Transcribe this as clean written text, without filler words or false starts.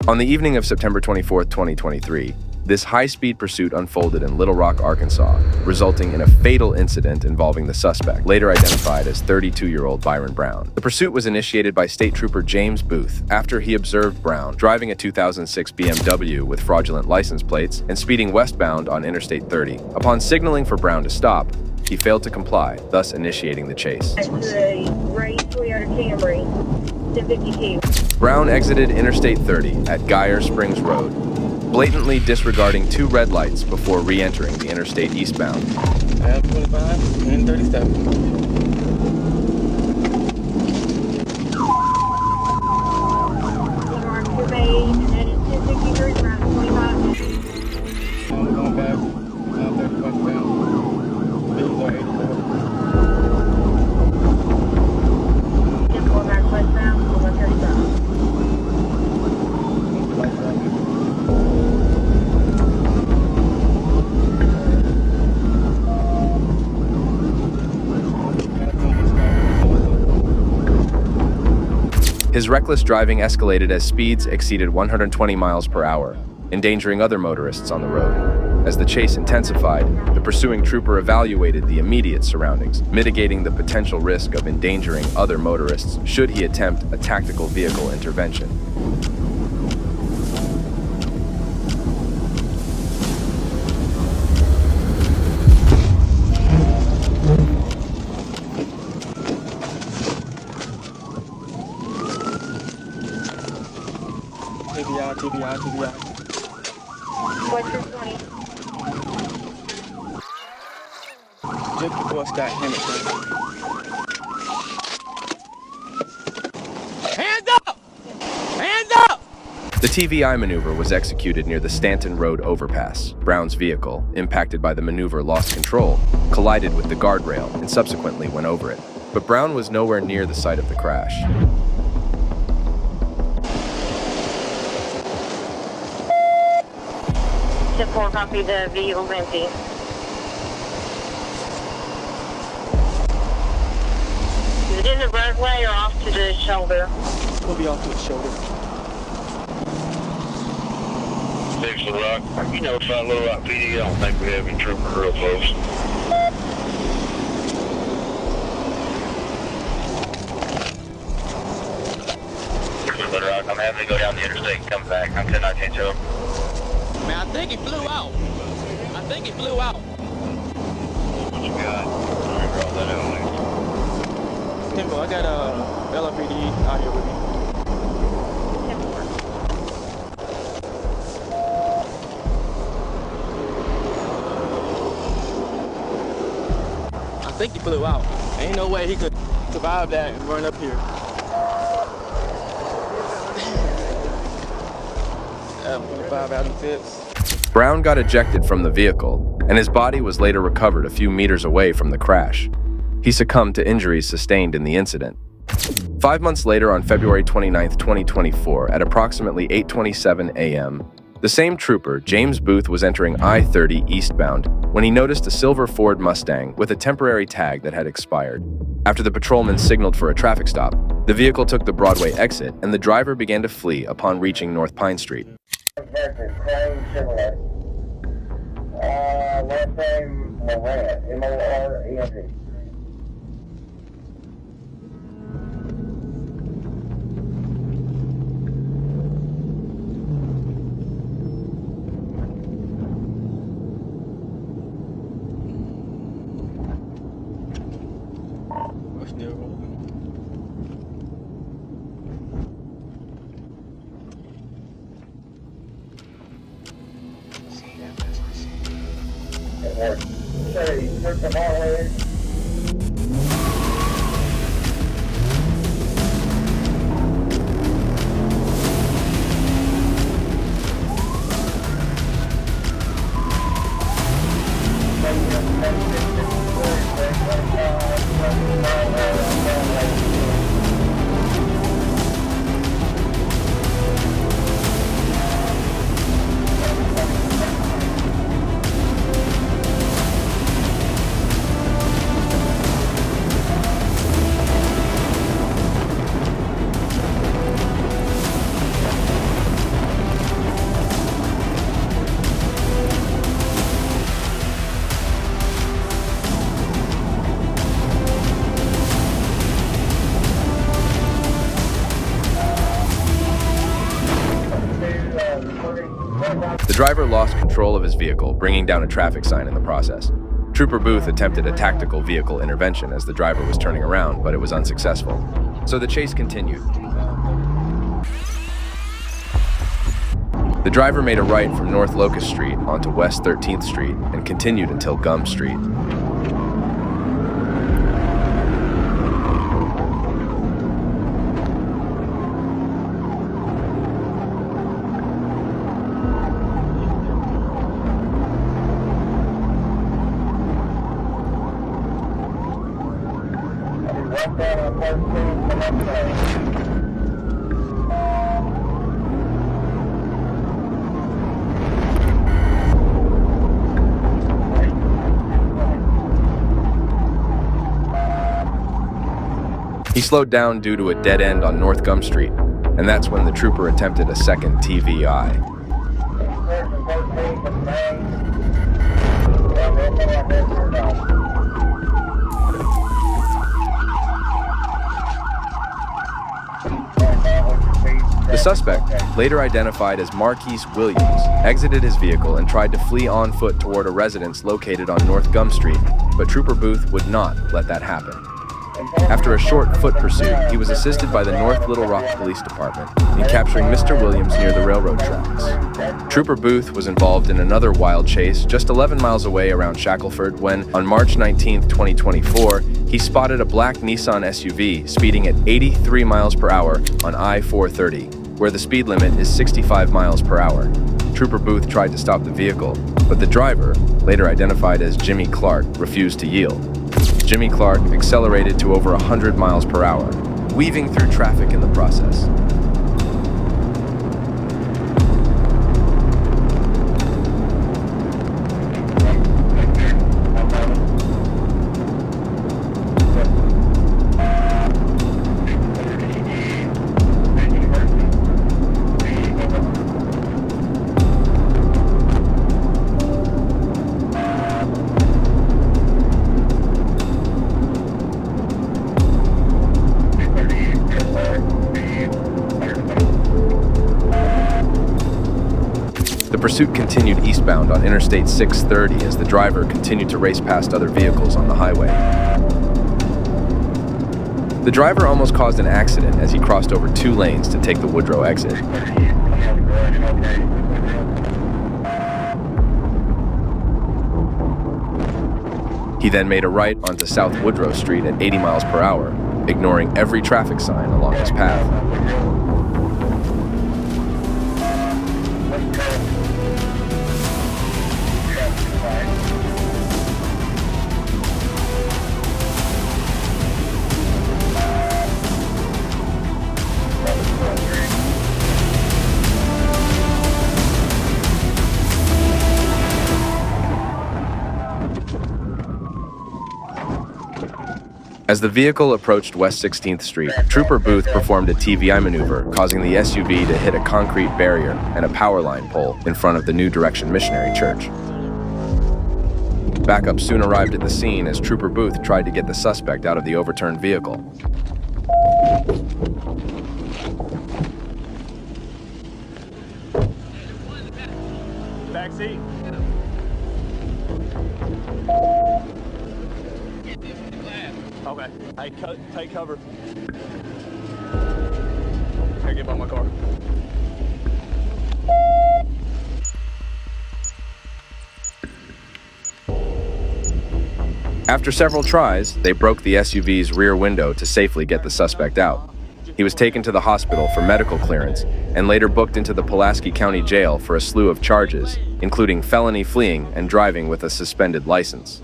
On the evening of September 24, 2023, this high-speed pursuit unfolded in Little Rock, Arkansas, resulting in a fatal incident involving the suspect, later identified as 32-year-old Byron Brown. The pursuit was initiated by State Trooper James Booth after he observed Brown driving a 2006 BMW with fraudulent license plates and speeding westbound on Interstate 30. Upon signaling for Brown to stop, he failed to comply, thus initiating the chase. Brown exited Interstate 30 at Geyer Springs Road, blatantly disregarding two red lights before re-entering the interstate eastbound. I have 25 and 37. I'm going back, 30 westbound. These are 84. Just going back westbound, over 35. His reckless driving escalated as speeds exceeded 120 miles per hour, endangering other motorists on the road. As the chase intensified, the pursuing trooper evaluated the immediate surroundings, mitigating the potential risk of endangering other motorists should he attempt a tactical vehicle intervention. TBI. What's your 20? Just before Scott Henderson. Hands up! Hands up! The TVI maneuver was executed near the Stanton Road overpass. Brown's vehicle, impacted by the maneuver, lost control, collided with the guardrail, and subsequently went over it. But Brown was nowhere near the site of the crash. Four copy, the vehicle's empty. Is it in the roadway or off to the shoulder? We'll be off to the shoulder. 6 Little Rock. You know, it's not Little Rock PD. I don't think we have any troopers real close. Little Rock, I'm having to go down the interstate and come back. I'm 1019 to him. Man, I think he flew out. What you got? Sorry, draw that out. Timbo, I got LAPD out here with me. I think he flew out. Ain't no way he could survive that and run up here. 25 out of 6. Brown got ejected from the vehicle, and his body was later recovered a few meters away from the crash. He succumbed to injuries sustained in the incident. 5 months later, on February 29, 2024, at approximately 8:27 a.m., the same trooper, James Booth, was entering I-30 eastbound when he noticed a silver Ford Mustang with a temporary tag that had expired. After the patrolman signaled for a traffic stop, the vehicle took the Broadway exit and the driver began to flee upon reaching North Pine Street. Last name Morant, M-O-R-A-N-T. Say, took the hallway. The driver lost control of his vehicle, bringing down a traffic sign in the process. Trooper Booth attempted a tactical vehicle intervention as the driver was turning around, but it was unsuccessful. So the chase continued. The driver made a right from North Locust Street onto West 13th Street and continued until Gum Street. He slowed down due to a dead end on North Gum Street, and that's when the trooper attempted a second TVI. The suspect, later identified as Marquise Williams, exited his vehicle and tried to flee on foot toward a residence located on North Gum Street, but Trooper Booth would not let that happen. After a short foot pursuit, he was assisted by the North Little Rock Police Department in capturing Mr. Williams near the railroad tracks. Trooper Booth was involved in another wild chase just 11 miles away around Shackleford when, on March 19, 2024, he spotted a black Nissan SUV speeding at 83 miles per hour on I-430, where the speed limit is 65 miles per hour. Trooper Booth tried to stop the vehicle, but the driver, later identified as Jimmy Clark, refused to yield. Jimmy Clark accelerated to over 100 miles per hour, weaving through traffic in the process. The pursuit continued eastbound on Interstate 630 as the driver continued to race past other vehicles on the highway. The driver almost caused an accident as he crossed over 2 lanes to take the Woodrow exit. He then made a right onto South Woodrow Street at 80 miles per hour, ignoring every traffic sign along his path. As the vehicle approached West 16th Street, Trooper Booth performed a TVI maneuver, causing the SUV to hit a concrete barrier and a power line pole in front of the New Direction Missionary Church. Backup soon arrived at the scene as Trooper Booth tried to get the suspect out of the overturned vehicle. Back seat. Okay. Hey, take cover. Here, get by my car. After several tries, they broke the SUV's rear window to safely get the suspect out. He was taken to the hospital for medical clearance and later booked into the Pulaski County Jail for a slew of charges, including felony fleeing and driving with a suspended license.